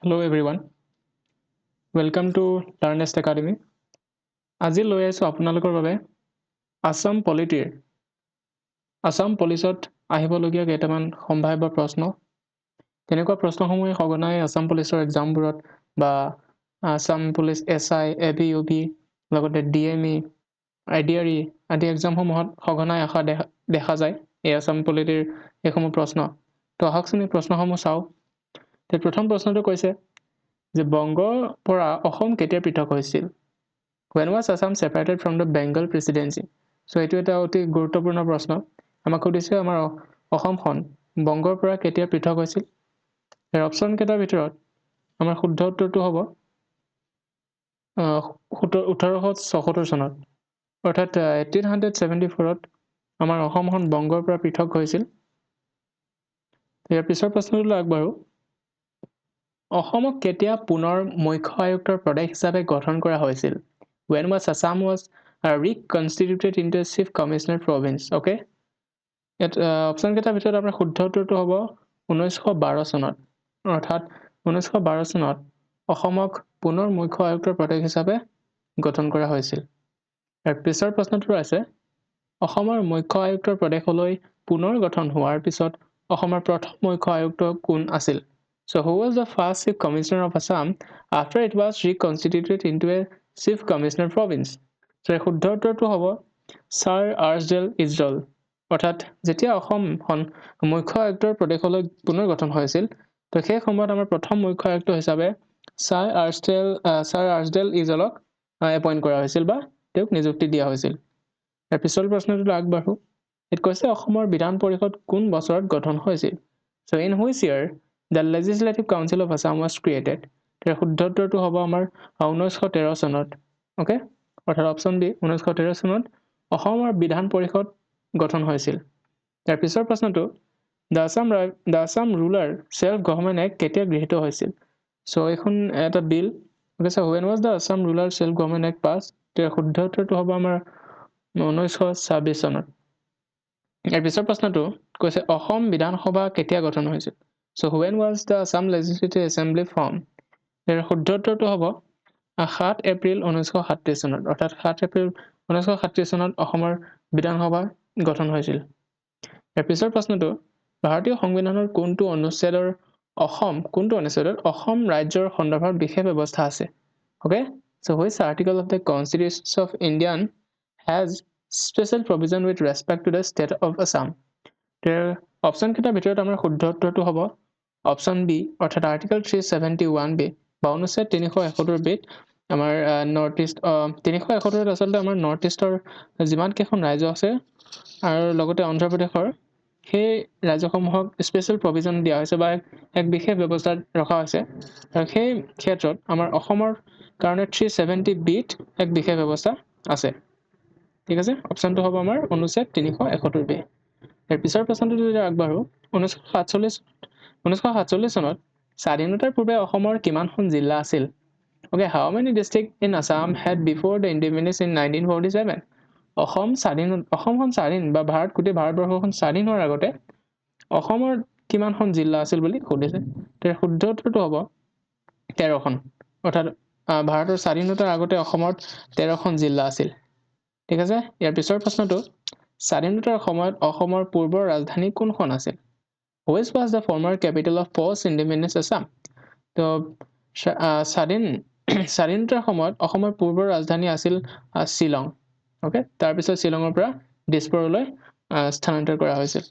Hello everyone, welcome to Learnest Academy. আজি লৈ আছো আপোনালোকৰ বাবে আসাম পলিটিৰ আসাম পুলিচত আহিবলগীয়া কেইটামান সম্ভাৱ্য প্ৰশ্ন তেনেকুৱা প্ৰশ্নসমূহে সঘনাই আসাম পুলিচৰ এক্সামবোৰত বা আসাম পুলিচ SI, ABUB লগতে DME, IDRE আদি এক্সামসমূহত সঘনাই আশা দেখা যায় এই আসাম পলিটিৰ এইসমূহ প্ৰশ্ন তো আহকচোন এই প্ৰশ্নসমূহ চাওঁ তো প্ৰথম প্ৰশ্নটো কৈছে যে বংগৰ পৰা অসম কেতিয়া পৃথক হৈছিল When was Assam separated from the Bengal presidency? So এইটো এটা অতি গুৰুত্বপূৰ্ণ প্ৰশ্ন আমাক সুধিছে আমাৰ অসমখন বংগৰ পৰা কেতিয়া পৃথক হৈছিল এৰ অপচন কেইটাৰ ভিতৰত আমাৰ শুদ্ধ উত্তৰটো হ'ব 1874 চনত অৰ্থাৎ 1874ত আমাৰ অসমখন বংগৰ পৰা পৃথক হৈছিল ইয়াৰ পিছৰ প্ৰশ্নটোলৈ আগবাঢ়ো অসমক কেতিয়া পুনৰ মুখ্য আয়ুক্তৰ প্ৰদেশ হিচাপে গঠন কৰা হৈছিল When was Assam was reconstituted into a chief commissioner province okay option কেইটাৰ ভিতৰত আমাৰ শুদ্ধ উত্তৰটো হ'ব 1912 চনত অৰ্থাৎ 1912 চনত অসমক পুনৰ মুখ্য আয়ুক্তৰ প্ৰদেশ হিচাপে গঠন কৰা হৈছিল ইয়াৰ পিছৰ প্ৰশ্নটো আছে অসমৰ মুখ্য আয়ুক্তৰ প্ৰদেশলৈ পুনৰ গঠন হোৱাৰ পিছত অসমৰ প্ৰথম মুখ্য আয়ুক্ত কোন আছিল So who was the first chief commissioner of Assam after it was reconstituted into a chief commissioner province? So শুদ্ধ উত্তৰটো হ'ব Sir Archdale Isdale অৰ্থাৎ যেতিয়া অসমখন মুখ্য আয়ুক্তৰ প্ৰদেশলৈ পুনৰ গঠন হৈছিল তো সেই সময়ত আমাৰ প্ৰথম মুখ্য আয়ুক্ত হিচাপে Sir Archdale Isdaleক এপইণ্ট কৰা হৈছিল বা তেওঁক নিযুক্তি দিয়া হৈছিল ইয়াৰ পিছৰ প্ৰশ্নটোলৈ আগবাঢ়ো এত কৈছে অসমৰ বিধান পৰিষদ কোন বছৰত গঠন হৈছিল So in which year The Legislative Council of Assam was created. তাৰ শুদ্ধ উত্তৰটো হ'ব আমাৰ 1913 চনত ওকে অৰ্থাৎ অপচন বি 1913 চনত অসমৰ বিধান পৰিষদ গঠন হৈছিল তাৰ পিছৰ প্ৰশ্নটো The Assam Rural Self Government Act কেতিয়া গৃহীত হৈছিল সো এখন এটা bill okay so when was the Assam Rural Self Government Act passed তাৰ শুদ্ধ উত্তৰটো হ'ব আমাৰ 1926 চনত ইয়াৰ পিছৰ প্ৰশ্নটো কৈছে অসম বিধানসভা কেতিয়া গঠন হৈছিল So when was the Assam Legislative Assembly formed? ইয়াৰ শুদ্ধ উত্তৰটো হ'ব 7 এপ্ৰিল 1937 চনত অৰ্থাৎ 7 এপ্ৰিল 1937 চনত অসমৰ বিধানসভা গঠন হৈছিল ইয়াৰ পিছৰ প্ৰশ্নটো ভাৰতীয় সংবিধানৰ কোনটো অনুচ্ছেদৰ অসম ৰাজ্যৰ সন্দৰ্ভত বিশেষ ব্যৱস্থা আছে okay so which article of the Constitution of India has special provision with respect to the state of Assam there option কেইটাৰ ভিতৰত আমাৰ শুদ্ধ উত্তৰটো হ'ব অপচন বি অৰ্থাৎ আৰ্টিকেল 371 বি বা অনুচ্ছেদ 371 বিত আমাৰ নৰ্থ ইষ্ট 371 আচলতে আমাৰ নৰ্থ ইষ্টৰ যিমান কেইখন ৰাজ্য আছে আৰু লগতে অন্ধ্ৰ প্ৰদেশৰ সেই ৰাজ্যসমূহক স্পেশাল প্ৰভিজন দিয়া হৈছে বা এক বিশেষ ব্যৱস্থা ৰখা হৈছে আৰু সেই ক্ষেত্ৰত আমাৰ অসমৰ কাৰণে 370 বিত এক বিশেষ ব্যৱস্থা আছে ঠিক আছে অপচনটো হ'ব আমাৰ অনুচ্ছেদ 371 বি ইয়াৰ পিছৰ প্ৰশ্নটো যদি আগবাঢ়ো 1947 চনত স্বাধীনতাৰ পূৰ্বে অসমৰ কিমানখন জিলা আছিল Okay, how many districts in Assam had before the independence in 1947? অসমখন স্বাধীন বা গোটেই ভাৰতবৰ্ষখন স্বাধীন হোৱাৰ আগতে অসমৰ কিমানখন জিলা আছিল বুলি সুধিছে তাৰ শুদ্ধ উত্তৰটো হ'ব 13খন অৰ্থাৎ ভাৰতৰ স্বাধীনতাৰ আগতে অসমত 13খন জিলা আছিল ঠিক আছে ইয়াৰ পিছৰ প্ৰশ্নটো স্বাধীনতাৰ সময়ত অসমৰ পূৰ্বৰ ৰাজধানী কোনখন আছিল Which was the former capital of post-independence Assam? তো স্বাধীনতাৰ সময়ত অসমৰ পূৰ্বৰ ৰাজধানী আছিল শিলং ওকে তাৰপিছত শিলঙৰ পৰা দিছপুৰলৈ স্থানান্তৰ কৰা হৈছিল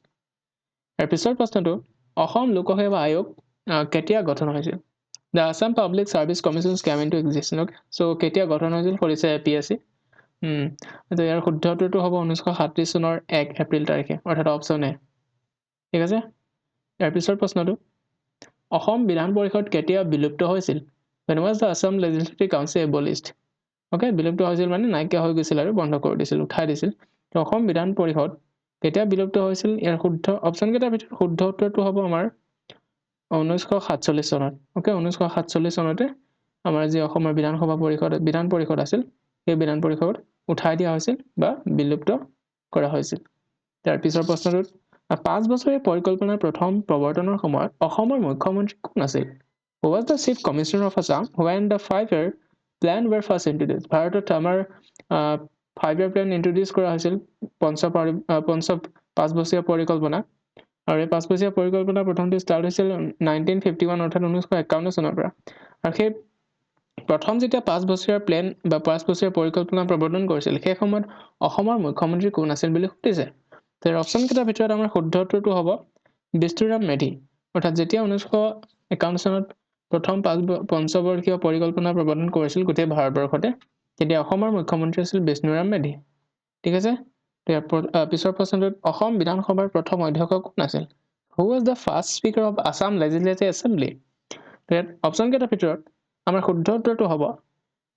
ইয়াৰ পিছৰ প্ৰশ্নটো অসম লোকসেৱা আয়োগ কেতিয়া গঠন হৈছিল The Assam Public Service Commission came into existence so কেতিয়া গঠন হৈছিল কৰিছে APSC তো ইয়াৰ শুদ্ধ উত্তৰটো হ'ব 1937 চনৰ 1 এপ্ৰিল তাৰিখে অৰ্থাৎ অপচন এ ঠিক আছে ইয়াৰ পিছৰ প্ৰশ্নটো অসম বিধান পৰিষদ কেতিয়া বিলুপ্ত হৈছিল When was the Assam Legislative Council abolished? Okay, বিলুপ্ত হৈছিল মানে নাইকিয়া হৈ গৈছিল আৰু বন্ধ কৰি দিছিল উঠাই দিছিল তো অসম বিধান পৰিষদ কেতিয়া বিলুপ্ত হৈছিল ইয়াৰ শুদ্ধ অপচন কেইটাৰ ভিতৰত শুদ্ধ উত্তৰটো হ'ব আমাৰ 1947 চনত ওকে 1947 চনতে আমাৰ যি অসমৰ বিধান পৰিষদ আছিল সেই বিধান পৰিষদ উঠাই দিয়া হৈছিল বা বিলুপ্ত কৰা হৈছিল তাৰ পিছৰ প্ৰশ্নটোত 5 বছৰীয়া পৰিকল্পনাৰ প্ৰথম প্ৰৱৰ্তনৰ সময়ত অসমৰ মুখ্যমন্ত্ৰী কোন আছিল Who was the chief commissioner of Assam when the 5-year plan were first introduced? ভাৰতত আমাৰ 5-year plan introduce কৰা হৈছিল পঞ্চ 5 বছৰীয়া পৰিকল্পনা আৰু এই 5 বছৰীয়া পৰিকল্পনা প্ৰথমতে ষ্টাৰ্ট হৈছিল 1951 অৰ্থাৎ 1951 চনৰ পৰা আৰু সেই প্ৰথম যেতিয়া 5 বছৰীয়া প্লেন বা 5 বছৰীয়া পৰিকল্পনা প্ৰৱৰ্তন কৰিছিল সেই সময়ত অসমৰ মুখ্যমন্ত্ৰী কোন আছিল বুলি সুধিছে তাৰ অপচন কেইটাৰ ভিতৰত আমাৰ শুদ্ধ উত্তৰটো হ'ব বিষ্ণুৰাম মেধি অৰ্থাৎ যেতিয়া 1951 চনত প্ৰথম পঞ্চবৰ্ষীয় পৰিকল্পনা প্ৰৱৰ্তন কৰিছিল গোটেই ভাৰতবৰ্ষতে তেতিয়া অসমৰ মুখ্যমন্ত্ৰী আছিল বিষ্ণুৰাম মেধি ঠিক আছে পিছৰ প্ৰশ্নটোত অসম বিধানসভাৰ প্ৰথম অধ্যক্ষ কোন আছিল Who was the first speaker of Assam Legislative Assembly option কেইটাৰ ভিতৰত আমাৰ শুদ্ধ উত্তৰটো হ'ব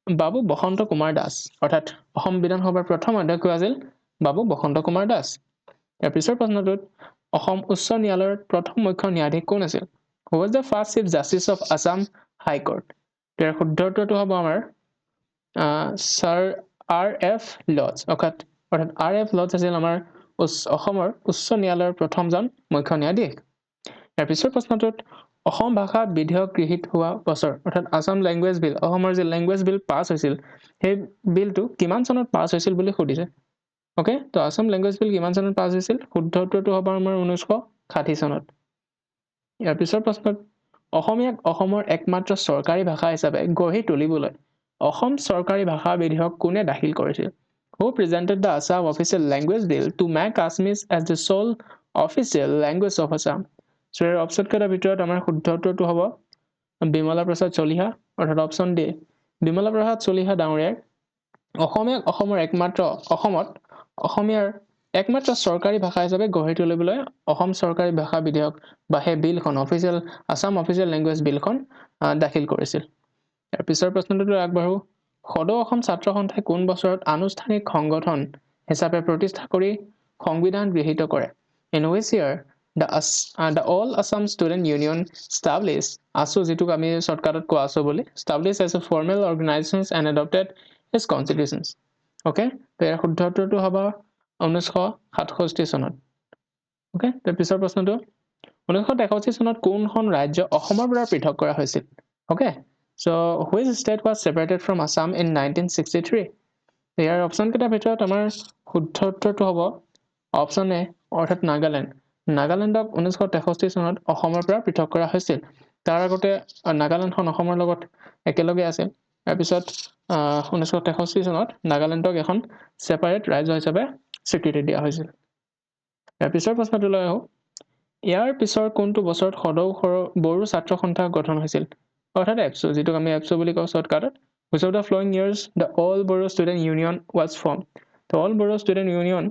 বাবু বসন্ত কুমাৰ দাস অৰ্থাৎ অসম বিধানসভাৰ প্ৰথম অধ্যক্ষ আছিল বাবু বসন্ত কুমাৰ দাস ইয়াৰ পিছৰ প্ৰশ্নটোত অসম উচ্চ ন্যায়ালয়ৰ প্ৰথম মুখ্য ন্যায়াধীশ কোন আছিল Who was the first Chief Justice of Assam High Court ইয়াৰ শুদ্ধ উত্তৰটো হ'ব আমাৰ Sir R.F. Lodge অৰ্থাৎ R.F. Lodge আছিল আমাৰ অসমৰ উচ্চ ন্যায়ালয়ৰ প্ৰথমজন মুখ্য ন্যায়াধীশ ইয়াৰ পিছৰ প্ৰশ্নটোত অসম ভাষা বিধেয়ক গৃহীত হোৱা বছৰ অৰ্থাৎ আসাম ল্যাঙ্গুৱেজ বিল অসমৰ যে ল্যাঙ্গুৱেজ বিল পাছ হৈছিল সেই বিলটো কিমান চনত পাছ হৈছিল বুলি সুধিছে ওকে তো আসাম ল্যাঙ্গুৱেজ বিল কিমান চনত পাছ হৈছিল শুদ্ধ উত্তৰটো হ'ব আমাৰ 1960 চনত ইয়াৰ পিছৰ প্ৰশ্নত অসমীয়াক অসমৰ একমাত্ৰ চৰকাৰী ভাষা হিচাপে গঢ়ি তুলিবলৈ অসম চৰকাৰী ভাষা বিধেয়ক কোনে দাখিল কৰিছিল Who presented the Assam Official Language Bill to make Assamese as the sole official language of Assam? So, option কেইটাৰ ভিতৰত আমাৰ শুদ্ধ উত্তৰটো হ'ব বিমলা প্ৰসাদ চলিহা অৰ্থাৎ অপচন ডি বিমলা প্ৰসাদ চলিহা ডাঙৰীয়াই অসমীয়াক অসমৰ একমাত্ৰ অসমত অসমীয়াৰ একমাত্ৰ চৰকাৰী ভাষা হিচাপে গঢ়ি তুলিবলৈ অসম চৰকাৰী ভাষা বিধেয়ক বা সেই বিলখন অফিচিয়েল আসাম অফিচিয়েল ল্যাঙ্গুৱেজ বিলখন দাখিল কৰিছিল ইয়াৰ পিছৰ প্ৰশ্নটো আগবাঢ়ো সদৌ অসম ছাত্ৰ সন্থাই কোন বছৰত আনুষ্ঠানিক সংগঠন হিচাপে প্ৰতিষ্ঠা কৰি সংবিধান গৃহীত কৰে In which year the All Assam Student Union established ASU যিটোক আমি শৰ্টকাটত কোৱা আছো বুলি established as a formal organization and adopted its constitutions okay তো ইয়াৰ শুদ্ধ উত্তৰটো হ'ব 1967 চনত okay তাৰ পিছৰ প্ৰশ্নটো 1963 চনত কোনখন ৰাজ্য অসমৰ পৰা পৃথক কৰা হৈছিল okay so which state was separated from Assam in 1963 year option কেইটাৰ ভিতৰত আমাৰ শুদ্ধ উত্তৰটো হ'ব অপচন এ অৰ্থাৎ নাগালেণ্ডক 1963 চনত অসমৰ পৰা পৃথক কৰা হৈছিল তাৰ আগতে নাগালেণ্ডখন অসমৰ লগত একেলগে আছিল তাৰ পিছত 1963 চনত নাগালেণ্ডক এখন সেপাৰেট ৰাজ্য হিচাপে স্বীকৃতি দিয়া হৈছিল ইয়াৰ পিছৰ প্ৰশ্নটো লৈ আহো ইয়াৰ পিছৰ কোনটো বছৰত সদৌ বড়ো ছাত্ৰ সন্থা গঠন হৈছিল অৰ্থাৎ এপসু যেটো আমি এপসু বুলি কওঁ শৰ্টকাটত which of the following years the All Bodo Student Union was formed the All Bodo Student Union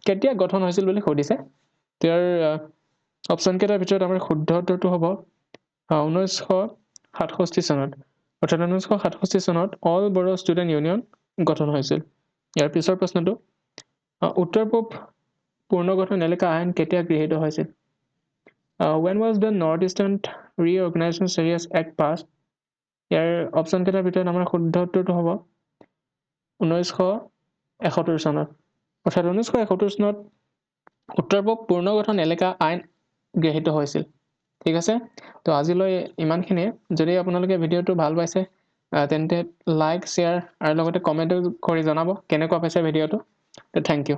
কেতিয়া গঠন হৈছিল বুলি সুধিছে তাৰ অপচন কেইটাৰ ভিতৰত আমাৰ শুদ্ধ উত্তৰটো হ'ব 1967 চনত অৰ্থাৎ 1967 চনত All Bodo Student Union গঠন হৈছিল ইয়াৰ পিছৰ প্ৰশ্নটো উত্তৰ পূব পুনৰ্গঠন এলেকা আইন কেতিয়া গৃহীত হৈছিল when was the Northeastern Reorganization Series Act passed year option কেইটাৰ ভিতৰত আমাৰ শুদ্ধ উত্তৰটো হ'ব 1971 চনত অৰ্থাৎ 1971 চনত উত্তৰ পূব পুনৰ্গঠন এলেকা আইন গৃহীত হৈছিল ঠিক আছে তো আজিলৈ ইমানখিনি যদি আপোনালোকে ভিডিওটো ভাল পাইছে তেন্তে লাইক শেয়াৰ আৰু লগতে কমেন্ট কৰি জনাব কেনেকুৱা পাইছে ভিডিওটো তো থ্যাংক ইউ